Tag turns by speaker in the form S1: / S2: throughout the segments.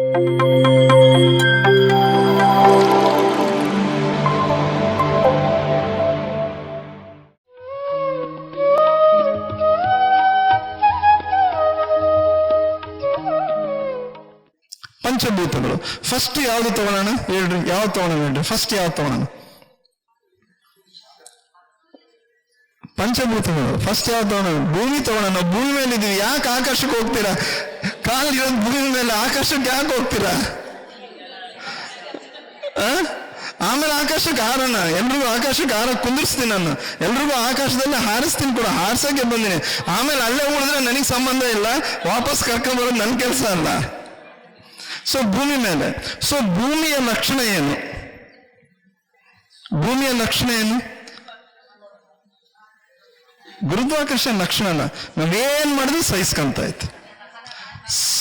S1: ಪಂಚಭೂತಗಳು ಫಸ್ಟ್ ಯಾವ್ದು ತಗೊಳ್ಳೋಣ ಹೇಳ್ರಿ? ಯಾವ್ದು ತಗೊಳ್ಳೋಣ ಹೇಳ್ರಿ? ಫಸ್ಟ್ ಯಾವ್ದು ತಗೊಳ್ಳೋಣ? ಪಂಚಭೂತಗಳು ಫಸ್ಟ್ ಯಾವ್ದು ತಗೊಳ್ಳೋಣ? ಭೂಮಿ ತಗೊಳ್ಳೋಣ. ನಾವು ಭೂಮಿ ಮೇಲೆ ಇದೀವಿ, ಯಾಕೆ ಆಕಾಶಕ್ಕೆ ಹೋಗ್ತೀರಾ? ಕಾಲು ಇರೋದು ಭೂಮಿ ಮೇಲೆ, ಆಕಾಶಕ್ಕೆ ಯಾಕೆ ಹೋಗ್ತೀರಾ? ಆಮೇಲೆ ಆಕಾಶಕ್ಕೆ ಹಾರೋಣ. ಎಲ್ರಿಗೂ ಆಕಾಶಕ್ಕೆ ಕುಂದಿರ್ಸ್ತೀನಿ ನಾನು, ಎಲ್ರಿಗೂ ಆಕಾಶದಲ್ಲಿ ಹಾರಿಸ್ತೀನಿ ಕೂಡ, ಹಾರ್ಸಕ್ಕೆ ಬಂದಿನಿ. ಆಮೇಲೆ ಅಲ್ಲೇ ಉಳಿದ್ರೆ ನನಗೆ ಸಂಬಂಧ ಇಲ್ಲ, ವಾಪಸ್ ಕರ್ಕೊಂಡ್ಬರೋದು ನನ್ನ ಕೆಲಸ ಅಲ್ಲ. ಸೊ ಭೂಮಿ ಮೇಲೆ. ಸೊ ಭೂಮಿಯ ಲಕ್ಷಣ ಏನು? ಭೂಮಿಯ ಲಕ್ಷಣ ಏನು? ಗುರುತ್ವಾಕರ್ಷಣ ಲಕ್ಷಣನ ನಾವೇನ್ ಮಾಡಿದ್ರು ಸಹಿಸ್ಕೊಂತ ಇತ್ತು.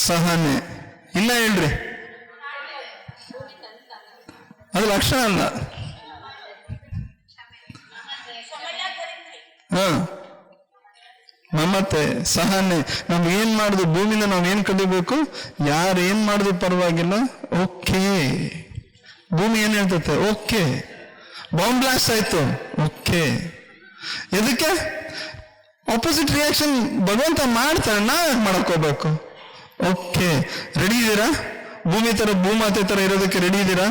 S1: ಸಹನೆ ಇಲ್ಲ ಹೇಳ್ರಿ, ಅದು ಲಕ್ಷಣ ಅಲ್ಲ. ಮಮತೆ, ಸಹನೆ. ನಾವ್ ಏನ್ ಮಾಡುದು ಭೂಮಿಯಿಂದ ನಾವೇನ್ ಕಲಿಬೇಕು? ಯಾರು ಏನ್ ಮಾಡುದು ಪರವಾಗಿಲ್ಲ, ಓಕೆ. ಭೂಮಿ ಏನ್ ಹೇಳ್ತೈತೆ? ಓಕೆ. ಬಾಂಬ್ ಬ್ಲಾಸ್ಟ್ ಆಯ್ತು, ಓಕೆ. ಎದಕ್ಕೆ? ಆಪೋಸಿಟ್ ರಿಯಾಕ್ಷನ್ ಭಗವಂತ ಮಾಡ್ತಾನೆ, ನಾವ್ ಮಾಡಕ್ ಹೋಗ್ಬೇಕು? ಓಕೆ. ರೆಡಿ ಇದ್ದೀರಾ? ಭೂಮಿ ತರ, ಭೂಮಾತೆ ತರ ಇರೋದಕ್ಕೆ ರೆಡಿ ಇದ್ದೀರಾ?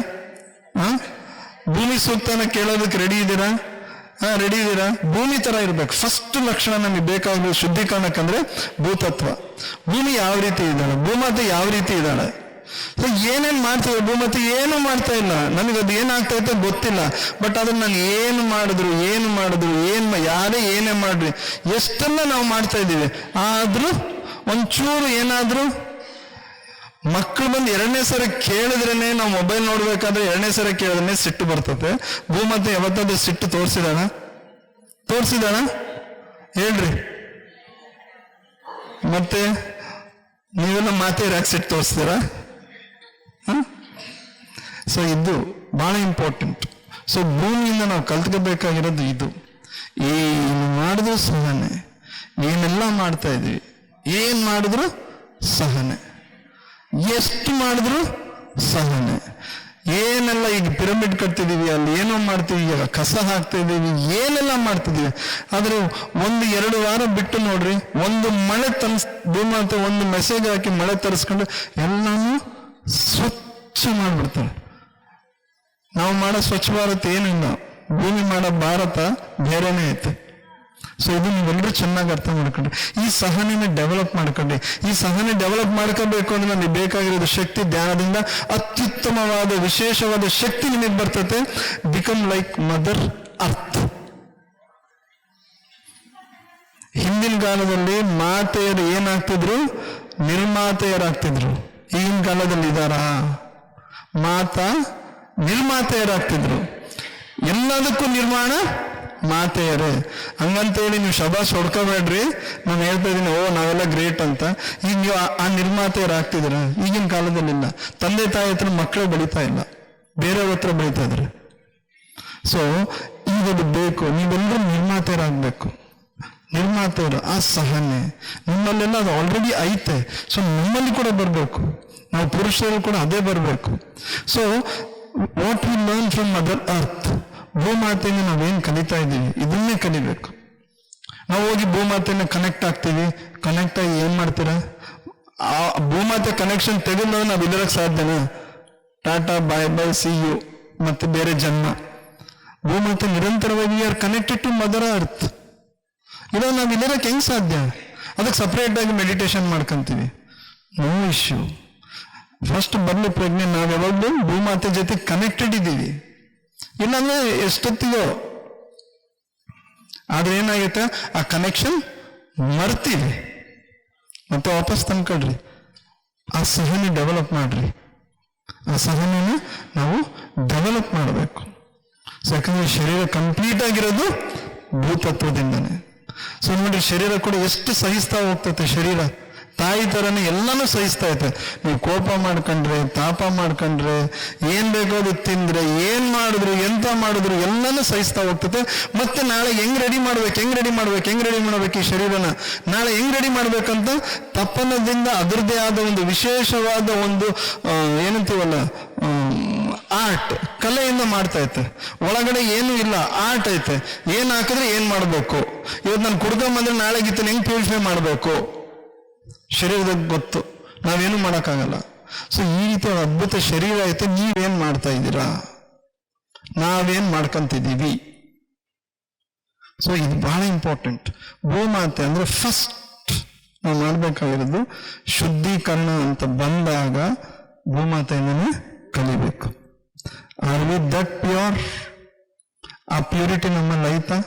S1: ಭೂಮಿ ಸೂಕ್ತನ ಕೇಳೋದಕ್ಕೆ ರೆಡಿ ಇದ್ದೀರಾ? ರೆಡಿ ಇದ್ದೀರಾ? ಭೂಮಿ ತರ ಇರ್ಬೇಕು. ಫಸ್ಟ್ ಲಕ್ಷಣ ನಮಗೆ ಬೇಕಾಗೋದು ಶುದ್ಧೀಕರಣಕ್ಕಂದ್ರೆ ಭೂತತ್ವ. ಭೂಮಿ ಯಾವ ರೀತಿ ಇದ್ದಾಳೆ, ಭೂಮಾತೆ ಯಾವ ರೀತಿ ಇದ್ದಾಳೆ. ಏನೇನ್ ಮಾಡ್ತೀವಿ? ಭೂಮಾತೆ ಏನು ಮಾಡ್ತಾ ಇಲ್ಲ, ನನಗದು ಏನಾಗ್ತಾ ಇತ್ತು ಗೊತ್ತಿಲ್ಲ. ಬಟ್ ಅದನ್ನ ನಾನು ಏನು ಮಾಡಿದ್ರು ಯಾರೇ ಏನೇ ಮಾಡ್ರಿ, ಎಷ್ಟೆಲ್ಲ ನಾವು ಮಾಡ್ತಾ ಇದ್ದೀವಿ. ಆದ್ರೂ ಒಂಚೂರು ಏನಾದ್ರೂ ಮಕ್ಕಳು ಬಂದು 2ನೇ ಸರಿ ಕೇಳಿದ್ರೇನೆ, ನಾವು ಮೊಬೈಲ್ ನೋಡ್ಬೇಕಾದ್ರೆ 2ನೇ ಸರಿ ಕೇಳಿದ್ರೆ ಸಿಟ್ಟು ಬರ್ತದೆ. ಭೂಮಾತೆ ಯಾವತ್ತಾದ್ರೂ ಸಿಟ್ಟು ತೋರಿಸಿದಾಳ ಹೇಳ್ರಿ? ಮತ್ತೆ ನೀವೆಲ್ಲ ಮಾತೆಯವ್ರು ಯಾಕೆ ಸಿಟ್ಟು ತೋರಿಸ್ತೀರಾ? ಸೊ ಇದು ಬಹಳ ಇಂಪಾರ್ಟೆಂಟ್. ಸೊ ಭೂಮಿಯಿಂದ ನಾವು ಕಲ್ತ್ಕೋಬೇಕಾಗಿರೋದು ಇದು. ಏನು ಮಾಡಿದ್ರು ಸಹನೆ, ಏನೆಲ್ಲ ಮಾಡ್ತಾ ಇದ್ವಿ, ಏನ್ ಮಾಡಿದ್ರು ಸಹನೆ, ಎಷ್ಟು ಮಾಡಿದ್ರು ಸಹನೆ. ಏನೆಲ್ಲ ಈಗ ಪಿರಮಿಡ್ ಕಟ್ತಿದೀವಿ, ಅಲ್ಲಿ ಏನೋ ಮಾಡ್ತೀವಿ, ಈಗ ಕಸ ಹಾಕ್ತಾ ಇದೀವಿ, ಏನೆಲ್ಲ ಮಾಡ್ತಿದೀವಿ. ಆದ್ರೆ 1-2 ವಾರ ಬಿಟ್ಟು ನೋಡ್ರಿ, ಒಂದು ಮಳೆ ಭೂಮಾತೆ ಒಂದು ಮೆಸೇಜ್ ಹಾಕಿ ಮಳೆ ತರಿಸ್ಕೊಂಡು ಎಲ್ಲಾನು ಸ್ವಚ್ಛ ಮಾಡ್ಬಿಡ್ತಾರೆ. ನಾವು ಮಾಡೋ ಸ್ವಚ್ಛ ಭಾರತ ಏನಿಲ್ಲ, ಭೂಮಿ ಮಾಡೋ ಭಾರತ ಬೇರೆನೇ ಐತೆ. ಸೊ ಇದು ನೀವೆಲ್ಲರೂ ಚೆನ್ನಾಗಿ ಅರ್ಥ ಮಾಡ್ಕೊಂಡ್ರಿ. ಈ ಸಹನೆನ ಡೆವಲಪ್ ಮಾಡ್ಕೊಂಡ್ರಿ. ಈ ಸಹನೆ ಡೆವಲಪ್ ಮಾಡ್ಕೋಬೇಕು ಅಂದ್ರೆ ನಮಗೆ ಬೇಕಾಗಿರೋದು ಶಕ್ತಿ. ಧ್ಯಾನದಿಂದ ಅತ್ಯುತ್ತಮವಾದ ವಿಶೇಷವಾದ ಶಕ್ತಿ ನಿಮಗೆ ಬರ್ತತೆ. Become like mother earth. ಹಿಂದಿನ ಕಾಲದಲ್ಲಿ ಮಾತೆಯರು ಏನಾಗ್ತಿದ್ರು? ನಿರ್ಮಾತೆಯರಾಗ್ತಿದ್ರು. ಈಗಿನ ಕಾಲದಲ್ಲಿ ಇದಾರಾ? ಮಾತಾ ನಿರ್ಮಾತೆಯರಾಗ್ತಿದ್ರು. ಎಲ್ಲದಕ್ಕೂ ನಿರ್ಮಾಣ ಮಾತೆಯರೇ. ಹಂಗಂತೇಳಿ ನೀವು ಶಬಾಷ್ ಹೊಡ್ಕೋಬೇಡ್ರಿ. ನಾನು ಹೇಳ್ತಾ ಇದ್ದೀನಿ, ನಾವೆಲ್ಲ ಗ್ರೇಟ್ ಅಂತ. ಈಗ ನೀವು ಆ ನಿರ್ಮಾತೆಯರಾಗ್ತಿದ್ರ. ಈಗಿನ ಕಾಲದಲ್ಲಿಲ್ಲ. ತಂದೆ ತಾಯಿ ಹತ್ರ ಮಕ್ಕಳು ಬೆಳೀತಾ ಇಲ್ಲ, ಬೇರೆಯವ್ರ ಹತ್ರ ಬೆಳೀತಾ ಇದ್ರೆ. ಸೊ ಈಗದು ಬೇಕು, ನೀವೆಲ್ಲರೂ ನಿರ್ಮಾತೆಯರಾಗಬೇಕು. ನಿರ್ಮಾತೆಯರು ಆ ಸಹನೆ ನಿಮ್ಮಲ್ಲೆಲ್ಲ ಅದು ಆಲ್ರೆಡಿ ಐತೆ. ಸೊ ನಮ್ಮಲ್ಲಿ ಕೂಡ ಬರಬೇಕು. ನಾವು ಪುರುಷರು ಕೂಡ ಅದೇ ಬರಬೇಕು. So what we learn from mother earth, ಭೂಮಾತೆಯಿಂದ ನಾವೇನು ಕಲಿತಾ ಇದ್ದೀವಿ ಇದನ್ನೇ ಕಲಿಬೇಕು. ನಾವು ಹೋಗಿ ಭೂಮಾತೆಯಿಂದ ಕನೆಕ್ಟ್ ಆಗ್ತೀವಿ. ಕನೆಕ್ಟ್ ಆಗಿ ಏನ್ ಮಾಡ್ತೀರಾ? ಆ ಭೂಮಾತೆ ಕನೆಕ್ಷನ್ ತೆಗೆದು ನಾವು ಇಲ್ಲಿರಕ್ಕೆ ಸಾಧ್ಯನಾ? Tata bye bye see you ಮತ್ತೆ ಬೇರೆ ಜನ್ಮ. ಭೂಮಾತೆ ನಿರಂತರವಾಗಿ are connected to mother earth. ಇವಾಗ ನಾವು ಇಲ್ಲಿರಕ್ಕೆ ಹೆಂಗ್ ಸಾಧ್ಯ? ಅದಕ್ಕೆ ಸಪ್ರೇಟ್ ಆಗಿ ಮೆಡಿಟೇಷನ್ ಮಾಡ್ಕೊಂತೀವಿ, ನೋ ಇಶ್ಯೂ. ಫಸ್ಟ್ ಬರ್ಲಿ ಪ್ರಜ್ಞೆ, ನಾವು ಯಾವಾಗಲೂ ಭೂಮಾತೆ ಜೊತೆ ಕನೆಕ್ಟೆಡ್ ಇದ್ದೀವಿ. ಇಲ್ಲಾಂದ್ರೆ ಎಷ್ಟೊತ್ತಿಗೋ. ಆದ್ರೆ ಏನಾಗುತ್ತೆ, ಆ ಕನೆಕ್ಷನ್ ಮರ್ತೀವಿ, ಮತ್ತೆ ವಾಪಸ್ ತಂದ್ಕೊಳ್ರಿ. ಆ ಸಹನೆ ಡೆವಲಪ್ ಮಾಡ್ರಿ. ಆ ಸಹನೆನ ನಾವು ಡೆವಲಪ್ ಮಾಡಬೇಕು. ಯಾಕಂದ್ರೆ ಶರೀರ ಕಂಪ್ಲೀಟ್ ಆಗಿರೋದು ಭೂತತ್ವದಿಂದನೇ. ಸೊ ನೋಡಿ, ಶರೀರ ಕೂಡ ಎಷ್ಟು ಸಹಿಸ್ತಾ ಹೋಗ್ತತೆ. ಶರೀರ ತಾಯಿ ಥರನೇ ಎಲ್ಲನೂ ಸಹಿಸ್ತಾ ಐತೆ. ನೀವು ಕೋಪ ಮಾಡ್ಕೊಂಡ್ರೆ, ತಾಪ ಮಾಡ್ಕೊಂಡ್ರೆ, ಏನ್ ಬೇಕೋ ಅದು ತಿಂದ್ರೆ, ಏನ್ ಮಾಡಿದ್ರು, ಎಂತ ಮಾಡಿದ್ರು ಎಲ್ಲನೂ ಸಹಿಸ್ತಾ ಹೋಗ್ತದೆ. ಮತ್ತೆ ನಾಳೆ ಹೆಂಗ್ ರೆಡಿ ಮಾಡ್ಬೇಕು ಈ ಶರೀರನ, ನಾಳೆ ಹೆಂಗ್ ರೆಡಿ ಮಾಡ್ಬೇಕಂತ ತಪ್ಪನದಿಂದ ಅದರದೇ ಆದ ಒಂದು ವಿಶೇಷವಾದ ಒಂದು ಏನಂತೀವಲ್ಲ ಆರ್ಟ್, ಕಲೆಯಿಂದ ಮಾಡ್ತಾ ಐತೆ. ಒಳಗಡೆ ಏನೂ ಇಲ್ಲ, ಆರ್ಟ್ ಐತೆ. ಏನ್ ಹಾಕಿದ್ರೆ ಏನ್ ಮಾಡ್ಬೇಕು, ಇವತ್ತು ನಾನು ಕುಡ್ಕೊಂಬಂದ್ರೆ ನಾಳೆ ಗೀತನ ಹೆಂಗ್ ಪ್ಯೂರಿಫೈ ಮಾಡ್ಬೇಕು ಶರೀರದಾಗ ಗೊತ್ತು, ನಾವೇನು ಮಾಡೋಕ್ಕಾಗಲ್ಲ. ಸೊ ಈ ರೀತಿ ಅದ್ಭುತ ಶರೀರ ಐತೆ. ನೀವೇನ್ ಮಾಡ್ತಾ ಇದ್ದೀರಾ, ನಾವೇನ್ ಮಾಡ್ಕೊಂತಿದ್ದೀವಿ? ಸೊ ಇದು ಬಹಳ ಇಂಪಾರ್ಟೆಂಟ್. ಗೋಮಾತೆ ಅಂದ್ರೆ ಫಸ್ಟ್ ನಾವು ಮಾಡ್ಬೇಕಾಗಿರೋದು ಶುದ್ಧೀಕರಣ ಅಂತ ಬಂದಾಗ ಗೋಮಾತೆಯಿಂದನೇ ಕಲಿಬೇಕು. Are we that pure? ಆ ಪ್ಯೂರಿಟಿ ನಮ್ಮಲ್ಲಿ ಐತಾ?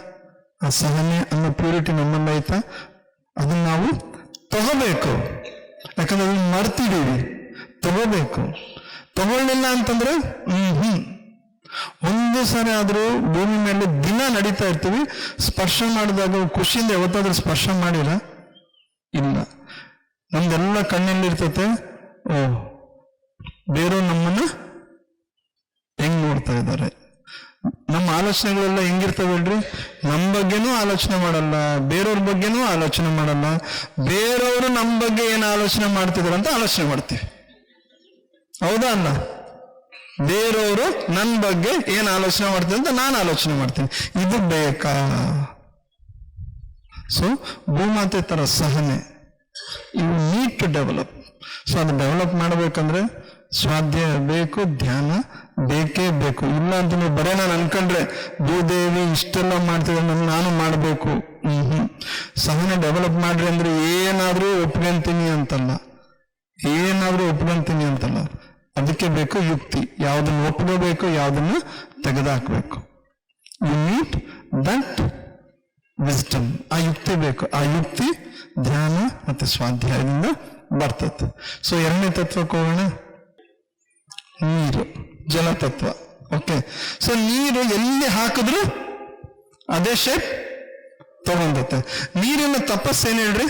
S1: ಆ ಸಹನೆ ಅನ್ನೋ ಪ್ಯೂರಿಟಿ ನಮ್ಮಲ್ಲಿ ಐತಾ? ಅದನ್ನ ನಾವು ತಗೋಬೇಕು. ಯಾಕಂದ್ರೆ ಅದನ್ನ ಮರ್ತಿದ್ದೀವಿ, ತಗೋಬೇಕು. ತಗೊಳ್ಳಿಲ್ಲ ಅಂತಂದ್ರೆ ಒಂದು ಸಾರಿ ಆದ್ರೂ ಭೂಮಿ ಮೇಲೆ ದಿನ ನಡೀತಾ ಇರ್ತೀವಿ, ಸ್ಪರ್ಶ ಮಾಡಿದಾಗ ಖುಷಿಯಿಂದ ಯಾವತ್ತಾದ್ರೂ ಸ್ಪರ್ಶ ಮಾಡಿಲ್ಲ? ಇಲ್ಲ. ನಮ್ದೆಲ್ಲ ಕಣ್ಣಲ್ಲಿರ್ತತೆ, ಓ ಬೇರೆಯವ್ರು ನಮ್ಮನ್ನ ಹೆಂಗ್ ನೋಡ್ತಾ ಇದ್ದಾರೆ. ನಮ್ಮ ಆಲೋಚನೆಗಳೆಲ್ಲ ಹೆಂಗಿರ್ತಾವಲ್ರಿ, ನಮ್ಮ ಬಗ್ಗೆನೂ ಆಲೋಚನೆ ಮಾಡಲ್ಲ, ಬೇರೆಯವ್ರ ಬಗ್ಗೆನೂ ಆಲೋಚನೆ ಮಾಡಲ್ಲ. ಬೇರೆಯವರು ನಮ್ಮ ಬಗ್ಗೆ ಏನು ಆಲೋಚನೆ ಮಾಡ್ತಿದಾರೆ ಅಂತ ಆಲೋಚನೆ ಮಾಡ್ತೀವಿ, ಹೌದಾ ಅಲ್ಲ? ಬೇರೆಯವರು ನನ್ನ ಬಗ್ಗೆ ಏನು ಆಲೋಚನೆ ಮಾಡ್ತಾರೆ ಅಂತ ನಾನು ಆಲೋಚನೆ ಮಾಡ್ತೀನಿ. ಇದು ಬೇಕಾ? ಸೊ ಭೂಮಾತೆ ತರ ಸಹನೆ you need to develop. So ಅದು ಡೆವಲಪ್ ಮಾಡಬೇಕಂದ್ರೆ ಸ್ವಾಧ್ಯಾಯ ಬೇಕು, ಧ್ಯಾನ ಬೇಕೇ ಬೇಕು. ಇಲ್ಲ ಅಂತ ನೀವು ಬರೇ ನಾನು ಅನ್ಕೊಂಡ್ರೆ ಭೂದೇವಿ ಇಷ್ಟೆಲ್ಲ ಮಾಡ್ತಿದ್ರೆ ನಾನು ಮಾಡಬೇಕು. ಸಹನೆ ಡೆವಲಪ್ ಮಾಡ್ರಿ ಅಂದ್ರೆ ಏನಾದ್ರೂ ಒಪ್ಕೊಂತೀನಿ ಅಂತಲ್ಲ, ಅದಕ್ಕೆ ಬೇಕು ಯುಕ್ತಿ. ಯಾವ್ದನ್ನು ಒಪ್ಕೋಬೇಕು, ಯಾವ್ದನ್ನು ತೆಗೆದುಹಾಕ್ಬೇಕು. You need that wisdom. ಆ ಯುಕ್ತಿ ಬೇಕು. ಆ ಯುಕ್ತಿ ಧ್ಯಾನ ಮತ್ತೆ ಸ್ವಾಧ್ಯಾಯದಿಂದ ಬರ್ತದೆ. ಸೊ ಎರಡನೇ ತತ್ವಕ್ಕೆ ಹೋಗೋಣ. ನೀರು, ಜಲತತ್ವ. ಓಕೆ. ಸೊ ನೀರು ಎಲ್ಲಿ ಹಾಕಿದ್ರು ಅದೇ ಶೇಪ್ ತಗೊಂಡತ್ತೆ. ನೀರಿನ ತಪಸ್ಸೇನು ಹೇಳ್ರಿ?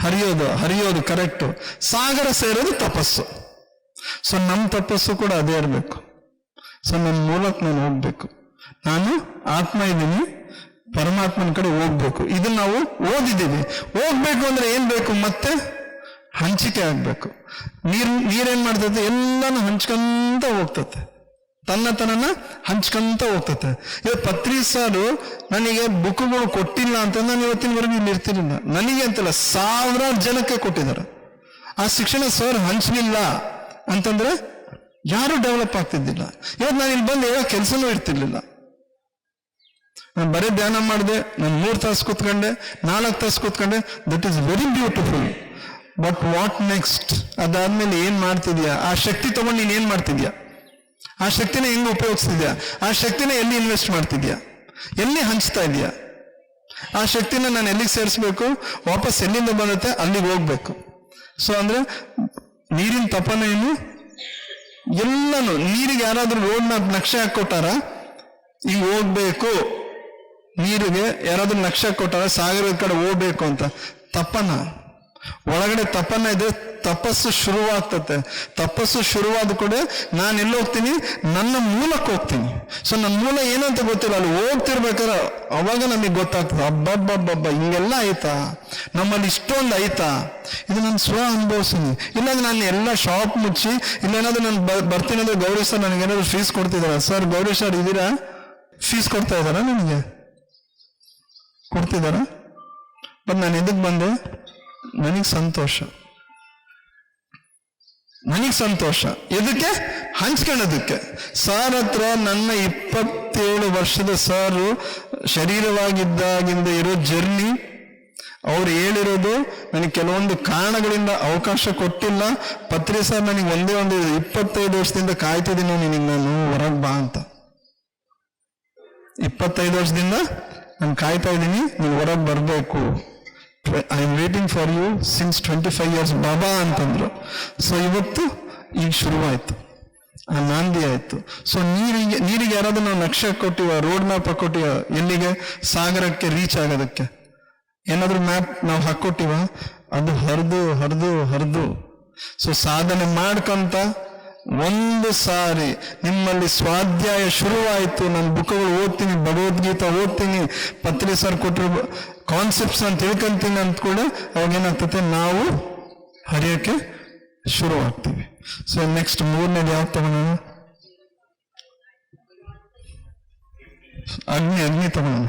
S1: ಹರಿಯೋದು ಕರೆಕ್ಟು. ಸಾಗರ ಸೇರೋದು ತಪಸ್ಸು. ಸೊ ನಮ್ಮ ತಪಸ್ಸು ಕೂಡ ಅದೇ ಇರಬೇಕು. ಸೊ ನನ್ನ ಮೂಲಕ ನಾನು ಹೋಗ್ಬೇಕು. ನಾನು ಆತ್ಮ ಇದ್ದೀನಿ, ಪರಮಾತ್ಮನ ಕಡೆ ಹೋಗ್ಬೇಕು. ಇದನ್ನ ನಾವು ಓದಿದ್ದೀವಿ. ಹೋಗ್ಬೇಕು ಅಂದ್ರೆ ಏನ್ ಬೇಕು? ಮತ್ತೆ ಹಂಚಿಕೆ ಆಗ್ಬೇಕು. ನೀರೇನ್ ಮಾಡ್ತೈತೆ? ಎಲ್ಲಾನು ಹಂಚ್ಕೊಂತ ಹೋಗ್ತತೆ, ತನ್ನತನನ ಹಂಚ್ಕೊಂತ ಹೋಗ್ತತೆ. ಇವತ್ತು ಪತ್ರಿ ಸಾರು ನನಗೆ ಬುಕ್ಗಳು ಕೊಟ್ಟಿಲ್ಲ ಅಂತ ನಾನು ಇವತ್ತಿನವರೆಗೂ ಇಲ್ಲಿ ಇರ್ತಿರಲಿಲ್ಲ. ನನಗೆ ಅಂತಲ್ಲ, ಸಾವಿರಾರು ಜನಕ್ಕೆ ಕೊಟ್ಟಿದ್ದಾರೆ. ಆ ಶಿಕ್ಷಣ ಸರ್ ಹಂಚಲಿಲ್ಲ ಅಂತಂದ್ರೆ ಯಾರು ಡೆವಲಪ್ ಆಗ್ತಿದ್ದಿಲ್ಲ. ಇವತ್ತು ನಾನು ಇಲ್ಲಿ ಬಂದು ಹೇಳೋ ಕೆಲಸನೂ ಇರ್ತಿರ್ಲಿಲ್ಲ. ನಾನು ಬರೀ ಧ್ಯಾನ ಮಾಡಿದೆ, ನಾನು 3 ತಾಸು ಕೂತ್ಕೊಂಡೆ, 4 ತಾಸು ಕೂತ್ಕೊಂಡೆ. That is very beautiful. But what next? ಅದಾದ್ಮೇಲೆ ಏನ್ ಮಾಡ್ತಿದ್ಯಾ? ಆ ಶಕ್ತಿ ತಗೊಂಡು ನೀನ್ ಏನ್ ಮಾಡ್ತಿದ್ಯಾ? ಆ ಶಕ್ತಿನ ಹೆಂಗ್ ಉಪಯೋಗಿಸ್ತಿದ್ಯಾ? ಆ ಶಕ್ತಿನ ಎಲ್ಲಿ ಇನ್ವೆಸ್ಟ್ ಮಾಡ್ತಿದ್ಯಾ? ಎಲ್ಲಿ ಹಂಚ್ತಾ ಇದೆಯಾ? ಆ ಶಕ್ತಿನ ನಾನು ಎಲ್ಲಿಗೆ ಸೇರಿಸ್ಬೇಕು? ವಾಪಸ್ ಎಲ್ಲಿಂದ ಬಂದತ್ತೆ ಅಲ್ಲಿಗೆ ಹೋಗ್ಬೇಕು. ಸೊ ಅಂದ್ರೆ ನೀರಿನ ತಪನ ಏನು? ಎಲ್ಲಾನು ನೀರಿಗೆ ಯಾರಾದ್ರೂ ರೋಡ್ ಮ್ಯಾಪ್ ನಕ್ಷೆ ಹಾಕೊಟ್ಟಾರ, ಈಗ ಹೋಗ್ಬೇಕು, ನೀರಿಗೆ ಯಾರಾದ್ರೂ ನಕ್ಷೆ ಕೊಟ್ಟಾರ ಸಾಗರದ ಕಡೆ ಹೋಗ್ಬೇಕು ಅಂತ. ತಪನ ಒಳಗಡೆ ತಪನ ಇದೆ, ತಪಸ್ಸು ಶುರುವಾಗ್ತತೆ. ತಪಸ್ಸು ಶುರುವಾದ ಕೂಡ ನಾನು ಎಲ್ಲಿ ಹೋಗ್ತೀನಿ? ನನ್ನ ಮೂಲಕ್ಕೆ ಹೋಗ್ತೀನಿ. ಸೊ ನನ್ನ ಮೂಲ ಏನಂತ ಗೊತ್ತಿಲ್ಲ, ಅಲ್ಲಿ ಹೋಗ್ತಿರ್ಬೇಕಾದ್ರೆ ಅವಾಗ ನಮಗೆ ಗೊತ್ತಾಗ್ತದೆ, ಹಬ್ಬಬ್ಬಬ್ಬ ಹಿಂಗೆಲ್ಲ ಆಯ್ತಾ, ನಮ್ಮಲ್ಲಿ ಇಷ್ಟೊಂದು ಆಯ್ತಾ, ಇದು ನಾನು ಸ್ವ ಅನುಭವಿಸ್ತೀನಿ. ಇಲ್ಲಾಂದ್ರೆ ನಾನು ಎಲ್ಲ ಶಾಪ್ ಮುಚ್ಚಿ, ಇಲ್ಲೇನಾದ್ರೂ ನಾನು ಬರ್ತೀನಿ ಅಂದ್ರೆ ಗೌರಿ ಸರ್ ನನಗೇನಾದ್ರು ಫೀಸ್ ಕೊಡ್ತಿದಾರ? ಸರ್ ಗೌರಿ ಸರ್ ಇದ್ದೀರಾ? ಫೀಸ್ ಕೊಡ್ತಾ ಇದ್ದಾರ? ನನಗೆ ಕೊಡ್ತಿದಾರ? ಬಟ್ ನಾನು ಎದಕ್ಕೆ ಬಂದೆ? ನನಗೆ ಸಂತೋಷ. ಎದಕ್ಕೆ? ಹಂಚ್ಕೊಳ್ಳೋದಕ್ಕೆ. ಸರ್ ಹತ್ರ ನನ್ನ 27 ವರ್ಷದ ಸಾರು ಶರೀರವಾಗಿದ್ದಾಗಿಂದ ಇರೋ ಜರ್ನಿ, ಅವ್ರು ಹೇಳಿರೋದು ನನಗೆ ಕೆಲವೊಂದು ಕಾರಣಗಳಿಂದ ಅವಕಾಶ ಕೊಟ್ಟಿಲ್ಲ. ಪತ್ರಿ ಸರ್ ನನಗೆ ಒಂದೇ 25 ವರ್ಷದಿಂದ ಕಾಯ್ತಿದ್ದೀನಿ ನಿನಗೆ, ನಾನು ಹೊರಗೆ ಬಾ ಅಂತ. 25 ವರ್ಷದಿಂದ ನಾನು ಕಾಯ್ತಾ ಇದ್ದೀನಿ, ನೀನು ಹೊರಗೆ ಬರಬೇಕು. I am waiting for you since 25 years ಬಾಬಾ ಅಂತಂದ್ರು. ಸೊ ಇವತ್ತು ಈಗ ಶುರುವಾಯ್ತು, ಆ ನಾಂದಿ ಆಯ್ತು. ಸೊ ನೀರಿಗೆ ಯಾರಾದ್ರೂ ನಾವು ನಕ್ಷೆ ಕೊಟ್ಟಿವ, ರೋಡ್ ಮ್ಯಾಪ್ ಕೊಟ್ಟಿವ, ಎಲ್ಲಿಗೆ? ಸಾಗರಕ್ಕೆ ರೀಚ್ ಆಗೋದಕ್ಕೆ. ಏನಾದ್ರೂ ಮ್ಯಾಪ್ ನಾವು ಹಾಕೊಟ್ಟಿವ, ಅದು ಹರಿದು. ಸೊ ಸಾಧನೆ ಮಾಡ್ಕೊಂತ ಒಂದು ಸಾರಿ ನಿಮ್ಮಲ್ಲಿ ಸ್ವಾಧ್ಯಾಯ ಶುರುವಾಯಿತು, ನಾನು ಬುಕ್ಗಳು ಓದ್ತೀನಿ, ಭಗವದ್ಗೀತಾ ಓದ್ತೀನಿ, ಪತ್ರಿ ಸರ್ ಕೊಟ್ಟರು ಕಾನ್ಸೆಪ್ಟ್ಸ್ ನಾನು ತಿಳ್ಕೊಂತೀನಿ ಅಂತ ಕೂಡ ಅವಾಗೇನಾಗ್ತದೆ, ನಾವು ಹರಿಯೋಕ್ಕೆ ಶುರುವಾಗ್ತೀವಿ. ಸೊ ನೆಕ್ಸ್ಟ್ ಮೂರನೇದು ಯಾವ್ದು ತಗೊಳ್ಳೋಣ? ಅಗ್ನಿ ತಗೊಳ್ಳೋಣ.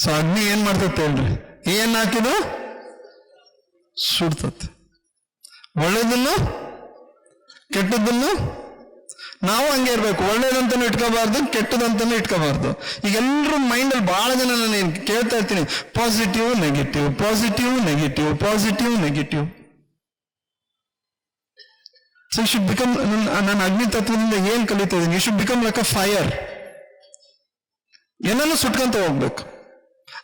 S1: ಸೊ ಅಗ್ನಿ ಏನ್ ಮಾಡ್ತೈತೆ ಹೇಳ್ರಿ? ಏನ್ ಹಾಕಿದ್ರು ಸುಡ್ತತೆ. ಒಳ್ಳೇದನ್ನು ಕೆಟ್ಟದ್ದನ್ನು ನಾವು ಹಂಗೆ ಇರ್ಬೇಕು. ಒಳ್ಳೇದಂತಾನು ಇಟ್ಕೋಬಾರ್ದು, ಕೆಟ್ಟದಂತಾನು ಇಟ್ಕೋಬಾರ್ದು. ಈಗ ಎಲ್ಲರೂ ಮೈಂಡಲ್ಲಿ ಬಹಳ ಜನ ನಾನು ಕೇಳ್ತಾ ಇರ್ತೀನಿ, positive negative, positive negative, positive negative. So you should become, ನಾನು ಅಗ್ನಿ ತತ್ವದಿಂದ ಏನ್ ಕಲಿತಾ ಇದ್ದೀನಿ, you should become like a fire. ಏನನ್ನು ಸುಟ್ಕೊಂತ ಹೋಗ್ಬೇಕು.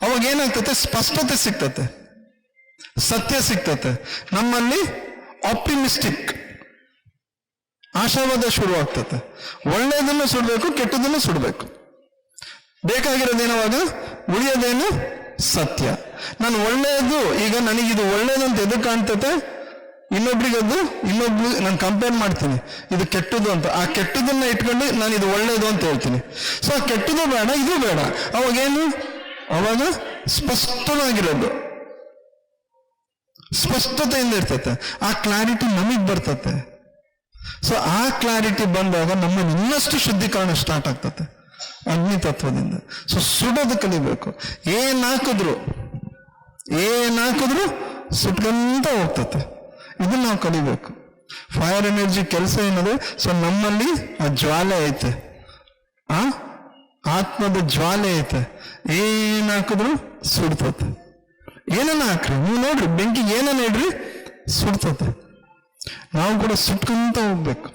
S1: ಅವಾಗ ಏನಾಗ್ತತೆ? ಸ್ಪಷ್ಟತೆ ಸಿಗ್ತತೆ, ಸತ್ಯ ಸಿಗ್ತತೆ, ನಮ್ಮಲ್ಲಿ ಆಪ್ಟಿಮಿಸ್ಟಿಕ್ ಆಶಾವಾದ ಶುರು ಆಗ್ತತೆ. ಒಳ್ಳೆಯದನ್ನು ಸುಡಬೇಕು, ಕೆಟ್ಟದನ್ನು ಸುಡಬೇಕು. ಬೇಕಾಗಿರೋದೇನವಾಗ? ಉಳಿಯೋದೇನು? ಸತ್ಯ. ನಾನು ಒಳ್ಳೆಯದು, ಈಗ ನನಗಿದು ಒಳ್ಳೇದಂತ ಎದು ಕಾಣ್ತತೆ, ಇನ್ನೊಬ್ರಿಗದು ನಾನು ಕಂಪೇರ್ ಮಾಡ್ತೀನಿ, ಇದು ಕೆಟ್ಟದು ಅಂತ. ಆ ಕೆಟ್ಟದನ್ನ ಇಟ್ಕೊಂಡು ನಾನು ಇದು ಒಳ್ಳೇದು ಅಂತ ಹೇಳ್ತೀನಿ. ಸೊ ಆ ಕೆಟ್ಟದು ಬೇಡ, ಇದು ಬೇಡ. ಅವಾಗೇನು? ಅವಾಗ ಸ್ಪಷ್ಟವಾಗಿರೋದು, ಸ್ಪಷ್ಟತೆಯಿಂದ ಇರ್ತತೆ. ಆ ಕ್ಲಾರಿಟಿ ನಮಗ್ ಬರ್ತತೆ. ಸೊ ಆ ಕ್ಲಾರಿಟಿ ಬಂದಾಗ ನಮ್ಮ ಇನ್ನಷ್ಟು ಶುದ್ಧೀಕರಣ ಸ್ಟಾರ್ಟ್ ಆಗ್ತತೆ ಅಗ್ನಿ ತತ್ವದಿಂದ. ಸೊ ಸುಡೋದು ಕಲಿಬೇಕು. ಏನ್ ಹಾಕಿದ್ರು ಸುಟ್ಕೊಂತ ಹೋಗ್ತತೆ. ಇದನ್ನ ನಾವು ಕಲಿಬೇಕು. ಫೈರ್ ಎನರ್ಜಿ ಕೆಲಸ ಏನದು? ಸೊ ನಮ್ಮಲ್ಲಿ ಆ ಜ್ವಾಲೆ ಐತೆ, ಆ ಆತ್ಮದ ಜ್ವಾಲೆ ಐತೆ. ಏನ್ ಹಾಕಿದ್ರು ಸುಡ್ತತೆ. ಏನನ್ನ ಹಾಕ್ರಿ, ನೀವು ನೋಡ್ರಿ, ಬೆಂಕಿ ಏನನ್ನ ಇಡ್ರಿ ಸುಡ್ತತೆ. ನಾವು ಕೂಡ ಸುಟ್ಕೊಂತ ಹೋಗ್ಬೇಕು.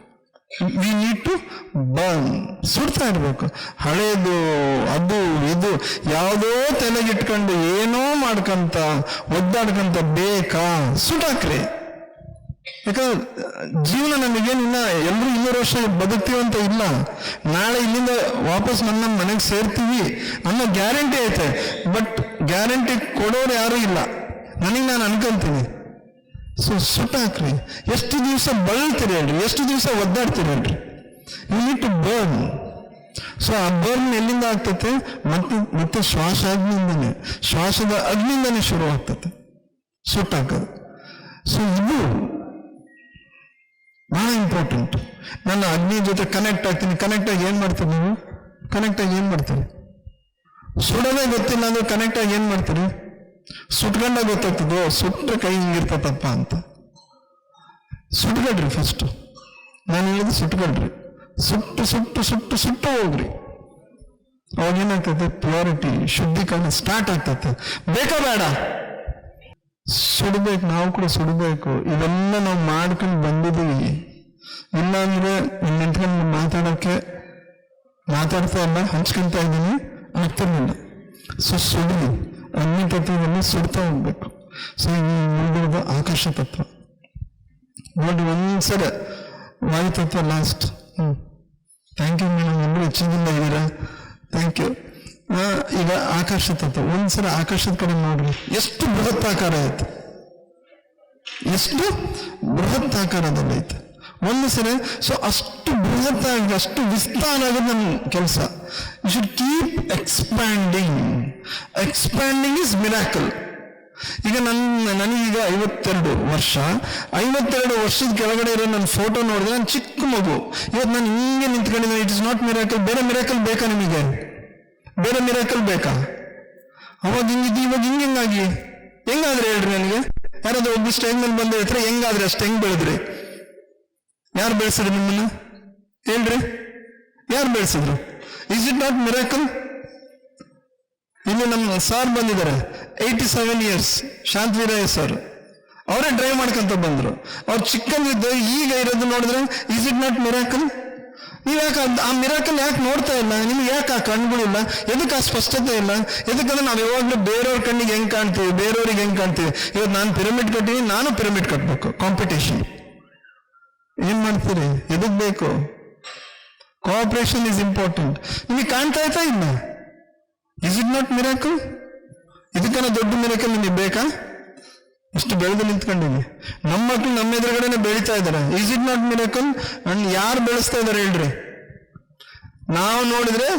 S1: We need to burn. ಸುಡ್ತಾ ಇರ್ಬೇಕು. ಹಳೇದು ಅದು ಇದು ಯಾವುದೋ ತಲೆಗಿಟ್ಕೊಂಡು ಏನೋ ಮಾಡ್ಕಂತ ಒದ್ದಾಡ್ಕಂತ ಬೇಕಾ? ಸುಟಾಕ್ರಿ. ಯಾಕಂದ್ರೆ ಜೀವನ ನಮಗೇನಿಲ್ಲ, ಎಲ್ಲರೂ 200 ವರ್ಷ ಬದುಕ್ತೀವಂತ ಇಲ್ಲ. ನಾಳೆ ಇಲ್ಲಿಂದ ವಾಪಸ್ ನನ್ನ ಮನೆಗೆ ಸೇರ್ತೀವಿ ಅನ್ನೋ ಗ್ಯಾರಂಟಿ ಐತೆ. ಬಟ್ ಗ್ಯಾರಂಟಿ ಕೊಡೋರು ಯಾರು ಇಲ್ಲ, ನನಗೆ ನಾನು ಅನ್ಕೊಂತೀನಿ. ಸೊ ಸುಟ್ಟಾಕ್ರಿ. ಎಷ್ಟು ದಿವಸ ಬಳಲ್ತೀರಿ ಹೇಳ್ರಿ, ಎಷ್ಟು ದಿವಸ ಒದ್ದಾಡ್ತೀರಿ ಹೇಳ್ರಿ. You need to burn. So ಆ ಬರ್ನ್ ಎಲ್ಲಿಂದ ಆಗ್ತತೆ? ಮತ್ತೆ ಶ್ವಾಸ ಅಗ್ನಿಯಿಂದನೇ, ಶ್ವಾಸದ ಅಗ್ನಿಯಿಂದನೇ ಶುರು ಆಗ್ತತೆ ಸುಟ್ಟಾಕೋದು. ಸೊ ಇದು ಬಹಳ ಇಂಪಾರ್ಟೆಂಟ್. ನಾನು ಅಗ್ನಿ ಜೊತೆ ಕನೆಕ್ಟ್ ಆಗ್ತೀನಿ. ಕನೆಕ್ಟ್ ಆಗಿ ಏನ್ ಮಾಡ್ತೀರಿ ನೀವು? ಕನೆಕ್ಟ್ ಆಗಿ ಏನ್ ಮಾಡ್ತೀರಿ? ಸುಡೋದೇ ಗೊತ್ತಿಲ್ಲ ಅಂದ್ರೆ ಕನೆಕ್ಟ್ ಆಗಿ ಏನ್ ಮಾಡ್ತೀರಿ? ಸುಟ್ಕೊಂಡಾಗ ಗೊತ್ತಾಗ್ತದೋ ಸುಟ್ಟ ಕೈ ಹಿಂಗಿರ್ತತಪ್ಪ ಅಂತ. ಸುಟ್ಕೊಳ್ರಿ ಫಸ್ಟ್. ನಾನು ಹೇಳಿದ್ದು ಸುಟ್ಕೊಳ್ರಿ. ಸುಟ್ಟು ಹೋಗ್ರಿ. ಅವಾಗ ಏನಾಗ್ತದೆ? ಪ್ಯೂರಿಟಿ, ಶುದ್ಧೀಕರಣ ಸ್ಟಾರ್ಟ್ ಆಗ್ತದೆ. ಬೇಕಾ ಬೇಡ? ಸುಡಬೇಕು. ನಾವು ಕೂಡ ಸುಡಬೇಕು. ಇವೆಲ್ಲ ನಾವು ಮಾಡ್ಕೊಂಡು ಬಂದಿದ್ದೀವಿ. ಇಲ್ಲಾಂದ್ರೆ ನಿಂತ್ಕೊಂಡು ಮಾತಾಡ್ತಾ ಇಲ್ಲ, ಹಂಚ್ಕೊಂತ ಇದ್ದೀನಿ, ಆಗ್ತಿರ್ಲಿಲ್ಲ. ಸೊ ಸುಡಿ. ಅಗ್ನಿ ತತ್ವದಲ್ಲಿ ಸುಡ್ತಾ ಹೋಗ್ಬೇಕು. ಸೊ ಈ ಮುಂದಿರೋದು ಆಕಾಶ ತತ್ವ ನೋಡಿ. ಒಂದ್ಸಲ ವಾಯು ತತ್ವ ಲಾಸ್ಟ್. ಥ್ಯಾಂಕ್ ಯು ಮೇಡಮ್, ಎಲ್ಲರೂ ಹೆಚ್ಚಿನಿಂದ ಇದ್ದೀರಾ, ಥ್ಯಾಂಕ್ ಯು. ಈಗ ಆಕಾಶ ತತ್ವ ಒಂದ್ಸಲ ಆಕಾಶದ ಕಡೆ ನೋಡ್ರಿ. ಎಷ್ಟು ಬೃಹತ್ ಆಕಾರ ಐತೆ, ಎಷ್ಟು ಬೃಹತ್ ಆಕಾರದಲ್ಲಿ ಐತೆ ಒಂದು ಸರಿ. ಸೊ ಅಷ್ಟು ಬೃಹತ್ ಆಗಿ, ಅಷ್ಟು ವಿಸ್ತಾರ ಆಗೋದು ನನ್ನ ಕೆಲಸ. You should keep expanding. Expanding is miracle. ಈಗ ನನಗೀಗ 52 ವರ್ಷ. 52 ವರ್ಷದ ಕೆಳಗಡೆ ಇರೋ ನನ್ನ ಫೋಟೋ ನೋಡಿದ್ರೆ ನಾನು ಚಿಕ್ಕ ಮಗು. ಇವತ್ತು ನಾನು ಹಿಂಗೆ ನಿಂತ್ಕೊಂಡಿದ್ದೀನಿ. It is not miracle. ಬೇರೆ ಮಿರಾಕಲ್ ಬೇಕಾ ನಿಮಗೆ? ಬೇರೆ ಮಿರಾಕಲ್ ಬೇಕಾ? ಅವಾಗ ಹಿಂಗಿದ್ದು ಇವಾಗ ಹಿಂಗಾಗಿ ಹೆಂಗಾದ್ರೆ ಹೇಳ್ರಿ ನನಗೆ. ಯಾರಾದ್ರೂ ಒಬ್ಬ ಸ್ಟೇಜ್ ಮೇಲೆ ಬಂದು ಹೇಳ್ತಾರೆ ಹೆಂಗಾದ್ರೆ ಅಷ್ಟು ಹೆಂಗ್ ಬೆಳೆದ್ರಿ? ಯಾರು ಬೆಳೆಸಿದ್ರು ನಿಮ್ಮನ್ನ ಹೇಳ್ರಿ? ಯಾರು ಬೆಳೆಸಿದ್ರು? Is it not miracle? ಇಲ್ಲಿ ನಮ್ಮ ಸಾರ್ ಬಂದಿದ್ದಾರೆ, 87 years, ಶಾಂತವೀರಯ್ಯ ಸರ್. ಅವರೇ ಡ್ರೈವ್ ಮಾಡ್ಕೊಂತ ಬಂದ್ರು. ಅವ್ರು ಚಿಕ್ಕಂದಿದ್ದು ಈಗ ಇರೋದು ನೋಡಿದ್ರೆ ಇಸ್ ಇಟ್ ನಾಟ್ ಮಿರಾಕಲ್? ನೀವು ಯಾಕೆ ಆ ಮಿರಾಕಲ್ ಯಾಕೆ ನೋಡ್ತಾ ಇಲ್ಲ? ನಿಮ್ಗೆ ಯಾಕೆ ಆ ಕಣ್ಗಳಿಲ್ಲ? ಎದಕ್ಕೆ ಆ ಸ್ಪಷ್ಟತೆ ಇಲ್ಲ? ಎದಕ್ಕಂದ್ರೆ ನಾವು ಯಾವಾಗಲೂ ಬೇರೆಯವ್ರ ಕಣ್ಣಿಗೆ ಹೆಂಗ್ ಕಾಣ್ತೀವಿ, ಬೇರೆಯವ್ರಿಗೆ ಹೆಂಗ್ ಕಾಣ್ತೀವಿ. ಇವತ್ತು ನಾನು ಪಿರಮಿಡ್ ಕಟ್ಟಿನಿ, ನಾನು ಪಿರಮಿಡ್ ಕಟ್ಟಬೇಕು. ಕಾಂಪಿಟೇಷನ್ ಏನ್ ಮಾಡ್ತೀರಿ? ಎದಕ್ ಬೇಕು? Cooperation is important. ನಿಮಗೆ ಕಾಣ್ತಾ ಇಲ್ಲ? Is it not miracle? ಇದಕ್ಕನ ದೊಡ್ಡ ಮಿರಕಲ್ ನಿಮಗೆ ಬೇಕಾ? ಇಷ್ಟು ಬೆಳೆದು ನಿಂತ್ಕೊಂಡಿವಿ. ನಮ್ಮ ಮಕ್ಕಳು ನಮ್ಮ ಎದುರುಗಡೆನೆ ಬೆಳೀತಾ ಇದ್ದಾರೆ. Is it not miracle? And ಯಾರು ಬೆಳೆಸ್ತಾ ಇದ್ದಾರೆ ಹೇಳ್ರಿ? ನಾವು ನೋಡಿದ್ರೆ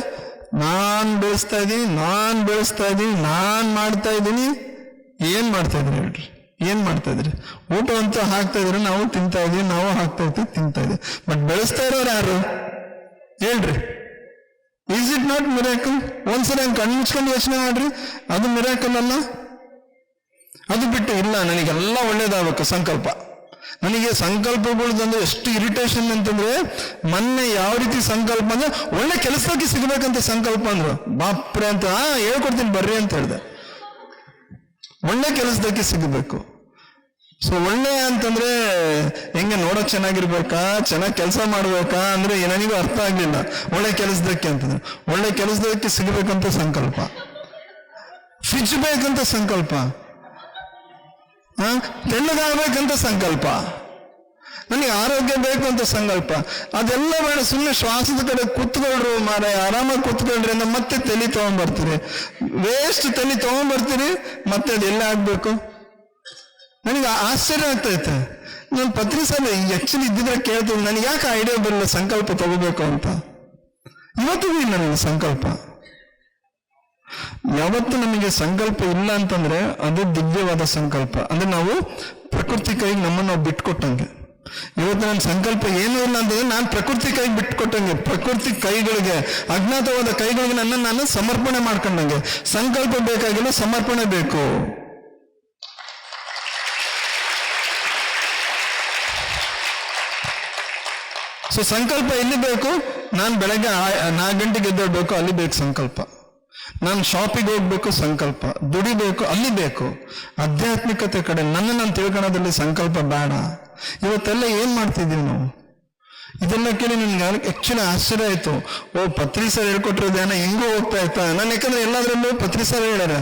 S1: ನಾನ್ ಬೆಳೆಸ್ತಾ ಇದ್ದೀನಿ, ನಾನ್ ಮಾಡ್ತಾ ಇದ್ದೀನಿ. ಏನ್ ಮಾಡ್ತಾ ಇದ್ರಿ ಹೇಳ್ರಿ? ಏನ್ ಮಾಡ್ತಾ ಇದ್ರಿ? ಊಟ ಅಂತ ಹಾಕ್ತಾ ಇದ್ರೆ ನಾವು ತಿಂತಾ ಇದೀವಿ, ನಾವು ಹಾಕ್ತಾ ಇರ್ತೀವಿ, ತಿಂತಾ ಇದೀವಿ. ಬಟ್ ಬೆಳೆಸ್ತಾ ಇರೋರು ಯಾರು ಹೇಳ್ರಿ? Is it not miracle? ಒಂದ್ಸಲ ಹಂಗೆ ಕಣ್ಣು ಮುಚ್ಕೊಂಡು ಯೋಚನೆ ಮಾಡ್ರಿ, ಅದು ಮಿರಾಕಲ್ ಅಲ್ಲ? ಅದು ಬಿಟ್ಟು ಇಲ್ಲ ನನಗೆಲ್ಲ ಒಳ್ಳೇದಾಗಬೇಕು ಸಂಕಲ್ಪ. ನನಗೆ ಸಂಕಲ್ಪಗಳಂದ್ರೆ ಎಷ್ಟು ಇರಿಟೇಷನ್ ಅಂತಂದ್ರೆ, ಮೊನ್ನೆ ಯಾವ ರೀತಿ ಸಂಕಲ್ಪ ಅಂದ್ರೆ ಒಳ್ಳೆ ಕೆಲಸಕ್ಕೆ ಸಿಗ್ಬೇಕಂತ ಸಂಕಲ್ಪ ಅಂದ್ರು. ಬಾಪ್ರೆ ಅಂತ ಹೇಳ್ಕೊಡ್ತೀನಿ ಬರ್ರಿ ಅಂತ ಹೇಳ್ದೆ. ಒಳ್ಳೆ ಕೆಲಸದಕ್ಕೆ ಸಿಗಬೇಕು. ಸೊ ಒಳ್ಳೆ ಅಂತಂದ್ರೆ ಹೆಂಗೆ ನೋಡಕ್ ಚೆನ್ನಾಗಿರ್ಬೇಕಾ, ಚೆನ್ನಾಗಿ ಕೆಲಸ ಮಾಡ್ಬೇಕಾ ಅಂದ್ರೆ ನನಗೂ ಅರ್ಥ ಆಗ್ಲಿಲ್ಲ. ಒಳ್ಳೆ ಕೆಲಸದಕ್ಕೆ ಅಂತಂದ್ರೆ ಒಳ್ಳೆ ಕೆಲಸದಕ್ಕೆ ಸಿಗಬೇಕಂತ ಸಂಕಲ್ಪ, ಫ್ರಿಜ್ ಬೇಕಂತ ಸಂಕಲ್ಪ, ತೆಳ್ಳಗಾಗಬೇಕಂತ ಸಂಕಲ್ಪ, ನನಗೆ ಆರೋಗ್ಯ ಬೇಕು ಅಂತ ಸಂಕಲ್ಪ. ಅದೆಲ್ಲ ಬೇಡ, ಸುಮ್ಮನೆ ಶ್ವಾಸದ ಕಡೆ ಕೂತ್ಕೊಳ್ರು ಮಾರ, ಆರಾಮಾಗಿ ಕೂತ್ಕೊಳ್ರಿ ಅಂತ ಮತ್ತೆ ತಲೆ ತಗೊಂಡ್ಬರ್ತೀರಿ. ವೇಸ್ಟ್ ತಲೆ ತಗೊಂಡ್ಬರ್ತೀರಿ, ಮತ್ತೆ ಅದೆಲ್ಲ ಆಗ್ಬೇಕು. ನನಗೆ ಆಶ್ಚರ್ಯ ಆಗ್ತೈತೆ. ನಾನು ಪತ್ರಿಸಲ್ಲ ಆಕ್ಚುಲಿ ಇದ್ದಿದ್ರೆ ಕೇಳ್ತೀನಿ, ನನಗೆ ಯಾಕೆ ಐಡಿಯಾ ಬರಲಿಲ್ಲ ಸಂಕಲ್ಪ ತಗೋಬೇಕು ಅಂತ. ಇವತ್ತಿಗೂ ಇಲ್ಲ ನನಗೆ ಸಂಕಲ್ಪ. ಯಾವತ್ತು ನಮಗೆ ಸಂಕಲ್ಪ ಇಲ್ಲ ಅಂತಂದ್ರೆ ಅದು ದಿವ್ಯವಾದ ಸಂಕಲ್ಪ. ಅಂದ್ರೆ ನಾವು ಪ್ರಕೃತಿ ಕೈಗೆ ನಮ್ಮನ್ನು ನಾವು ಬಿಟ್ಕೊಟ್ಟಂಗೆ. ಇವತ್ತು ನನ್ನ ಸಂಕಲ್ಪ ಏನೂ ಇಲ್ಲ ಅಂತಂದ್ರೆ ನಾನು ಪ್ರಕೃತಿ ಕೈಗೆ ಬಿಟ್ಕೊಟ್ಟಂಗೆ, ಪ್ರಕೃತಿ ಕೈಗಳಿಗೆ, ಅಜ್ಞಾತವಾದ ಕೈಗಳಿಗೆ ನಾನು ಸಮರ್ಪಣೆ ಮಾಡ್ಕೊಂಡಂಗೆ. ಸಂಕಲ್ಪ ಬೇಕಾಗಿಲ್ಲ, ಸಮರ್ಪಣೆ ಬೇಕು. ಸೊ ಸಂಕಲ್ಪ ಎಲ್ಲಿ ಬೇಕು? ನಾನು ಬೆಳಗ್ಗೆ 4 ಗಂಟೆಗೆ ಎದ್ದೇಳ್ಬೇಕು, ಅಲ್ಲಿ ಬೇಕು ಸಂಕಲ್ಪ. ನಾನು ಶಾಪಿಗೆ ಹೋಗ್ಬೇಕು, ಸಂಕಲ್ಪ. ದುಡಿಬೇಕು, ಅಲ್ಲಿ ಬೇಕು. ಆಧ್ಯಾತ್ಮಿಕತೆ ಕಡೆ ನಾನು ತಿಳ್ಕೊಳ್ಳೋದ್ರಲ್ಲಿ ಸಂಕಲ್ಪ ಬೇಡ. ಇವತ್ತೆಲ್ಲ ಏನ್ ಮಾಡ್ತಿದ್ದೀವಿ ನಾವು? ಇದೆಲ್ಲ ಕೇಳಿ ನನ್ಗೆ ಆಕ್ಚುಲಿ ಆಶ್ಚರ್ಯ ಆಯ್ತು. ಪತ್ರಿ ಸರ್ ಹೇಳ್ಕೊಟ್ರೆ ಧ್ಯಾನ ಹೆಂಗೂ ಹೋಗ್ತಾ ಇರ್ತಾ ನಾನು. ಯಾಕಂದ್ರೆ ಎಲ್ಲಾದ್ರಲ್ಲೂ ಪತ್ರಿ ಸರ್ ಹೇಳ್ಯಾರ,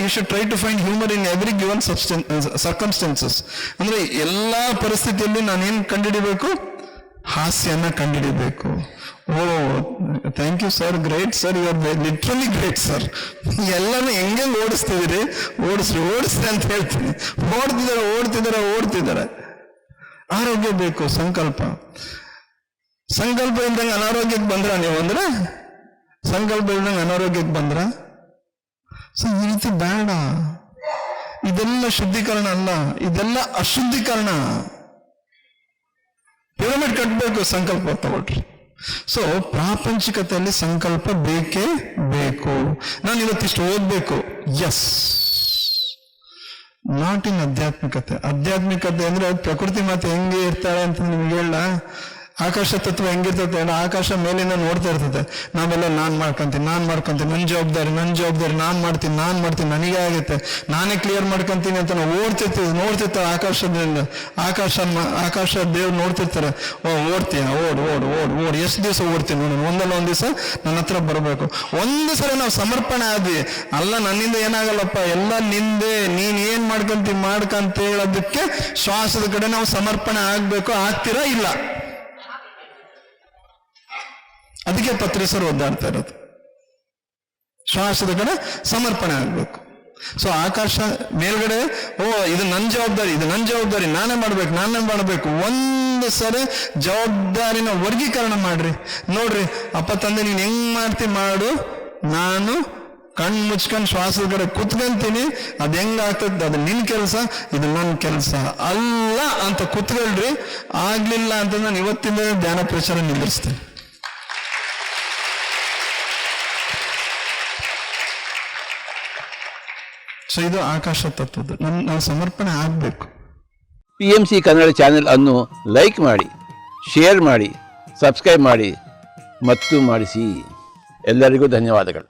S1: you should try to find humour in every given circumstances. ಅಂದ್ರೆ ಎಲ್ಲಾ ಪರಿಸ್ಥಿತಿಯಲ್ಲಿ ನಾನೇನ್ ಕಂಡುಹಿಡಿಬೇಕು? ಹಾಸ್ಯನ ಕಂಡುಹಿಡಿಬೇಕು. Thank you sir, great sir, you are literally great sir. ಎಲ್ಲಾನು ಹೆಂಗೆ ಓಡಿಸ್ತಿದ್ದೀರಿ, ಓಡಿಸ್ರಿ ಅಂತ ಹೇಳ್ತೀನಿ. ಓಡ್ತಿದ್ದಾರೆ. ಆರೋಗ್ಯ ಬೇಕು, ಸಂಕಲ್ಪ. ಸಂಕಲ್ಪ ಇಲ್ದಂಗೆ ಅನಾರೋಗ್ಯಕ್ಕೆ ಬಂದ್ರ ನೀವು? ಅಂದ್ರೆ ಸಂಕಲ್ಪ ಇಲ್ದಂಗೆ ಅನಾರೋಗ್ಯಕ್ಕೆ ಬಂದ್ರ? ಸೊ ಈ ರೀತಿ ಬೇಡ. ಇದೆಲ್ಲ ಶುದ್ಧೀಕರಣ ಅಲ್ಲ, ಇದೆಲ್ಲ ಅಶುದ್ಧೀಕರಣ. ಪಿರಮಿಡ್ ಕಟ್ಟಬೇಕು, ಸಂಕಲ್ಪ ತಗೊಳ್ರಿ. ಸೊ ಪ್ರಾಪಂಚಿಕತೆಯಲ್ಲಿ ಸಂಕಲ್ಪ ಬೇಕೇ ಬೇಕು. ನಾನು ಇವತ್ತಿಷ್ಟು ಓದ್ಬೇಕು, ಎಸ್. Not in ಆಧ್ಯಾತ್ಮಿಕತೆ. ಆಧ್ಯಾತ್ಮಿಕತೆ ಅಂದ್ರೆ ಪ್ರಕೃತಿ ಮಾತೆ ಹೆಂಗೆ ಇರ್ತಾಳೆ ಅಂತ ನಿಮ್ಗೆ ಹೇಳ. ಆಕಾಶ ತತ್ವ ಹೆಂಗಿರ್ತದೆ ಹೇಳ? ಆಕಾಶ ಮೇಲಿಂದ ನೋಡ್ತಾ ಇರ್ತದೆ. ನಾವೆಲ್ಲ ನಾನ್ ಮಾಡ್ಕೊಂತೀನಿ, ನನ್ನ ಜವಾಬ್ದಾರಿ, ನಾನ್ ಮಾಡ್ತೀನಿ, ನನಗೆ ಆಗುತ್ತೆ, ನಾನೇ ಕ್ಲಿಯರ್ ಮಾಡ್ಕೊಂತೀನಿ ಅಂತ ನಾವು ನೋಡ್ತಿರ್ತಾರೆ ಆಕಾಶದಿಂದ. ಆಕಾಶ ದೇವ್ರು ನೋಡ್ತಿರ್ತಾರೆ. ಓಡ್ತೀಯ, ಓಡ್ ಎಷ್ಟು ದಿವಸ ಓಡ್ತೀನಿ ನೋಡೋಣ, ಒಂದಲ್ಲ ಒಂದ್ ದಿವಸ ನನ್ನ ಹತ್ರ ಬರಬೇಕು. ಒಂದು ಸಲ ನಾವು ಸಮರ್ಪಣೆ ಆದ್ವಿ, ಅಲ್ಲ ನನ್ನಿಂದ ಏನಾಗಲ್ಲಪ್ಪ, ಎಲ್ಲ ನಿಂದೆ, ನೀನ್ ಏನ್ ಮಾಡ್ಕಂತ ಹೇಳೋದಕ್ಕೆ ಶ್ವಾಸದ ಕಡೆ ನಾವು ಸಮರ್ಪಣೆ ಆಗ್ಬೇಕು. ಆಗ್ತೀರಾ? ಇಲ್ಲ. ಅದಕ್ಕೆ ಪತ್ರಿಸರು ಒದ್ದಾಡ್ತಾ ಇರೋದು. ಶ್ವಾಸದ ಕಡೆ ಸಮರ್ಪಣೆ ಆಗ್ಬೇಕು. ಸೊ ಆಕಾಶ ಮೇಲ್ಗಡೆ, ಇದು ನನ್ನ ಜವಾಬ್ದಾರಿ, ನಾನೇ ಮಾಡ್ಬೇಕು. ಒಂದು ಸರಿ ಜವಾಬ್ದಾರಿನ ವರ್ಗೀಕರಣ ಮಾಡ್ರಿ. ನೋಡ್ರಿ, ಅಪ್ಪ ತಂದೆ ನೀನ್ ಹೆಂಗ್ ಮಾಡ್ತಿ ಮಾಡು, ನಾನು ಕಣ್ಣು ಮುಚ್ಕೊಂಡು ಶ್ವಾಸದ ಕಡೆ ಕುತ್ಕೊಂತೀನಿ. ಅದ್ ಹೆಂಗಾಗ್ತದೆ, ಅದು ನಿನ್ ಕೆಲಸ, ಇದು ನನ್ನ ಕೆಲಸ ಅಲ್ಲ ಅಂತ ಕುತ್ಕೊಳ್ರಿ. ಆಗ್ಲಿಲ್ಲ ಅಂತ ನಾನು ಇವತ್ತಿಂದ ಧ್ಯಾನ ಪ್ರಚಾರ ನಿಲ್ಲಿಸ್ತೇನೆ. ಸೊ ಇದು ಆಕಾಶ ತತ್ವದ್ದು ನಾವು ಸಮರ್ಪಣೆ ಆಗಬೇಕು.
S2: PMC ಕನ್ನಡ ಚಾನೆಲ್ ಅನ್ನು ಲೈಕ್ ಮಾಡಿ, ಶೇರ್ ಮಾಡಿ, ಸಬ್ಸ್ಕ್ರೈಬ್ ಮಾಡಿ ಮತ್ತು ಮಾಡಿಸಿ. ಎಲ್ಲರಿಗೂ ಧನ್ಯವಾದಗಳು.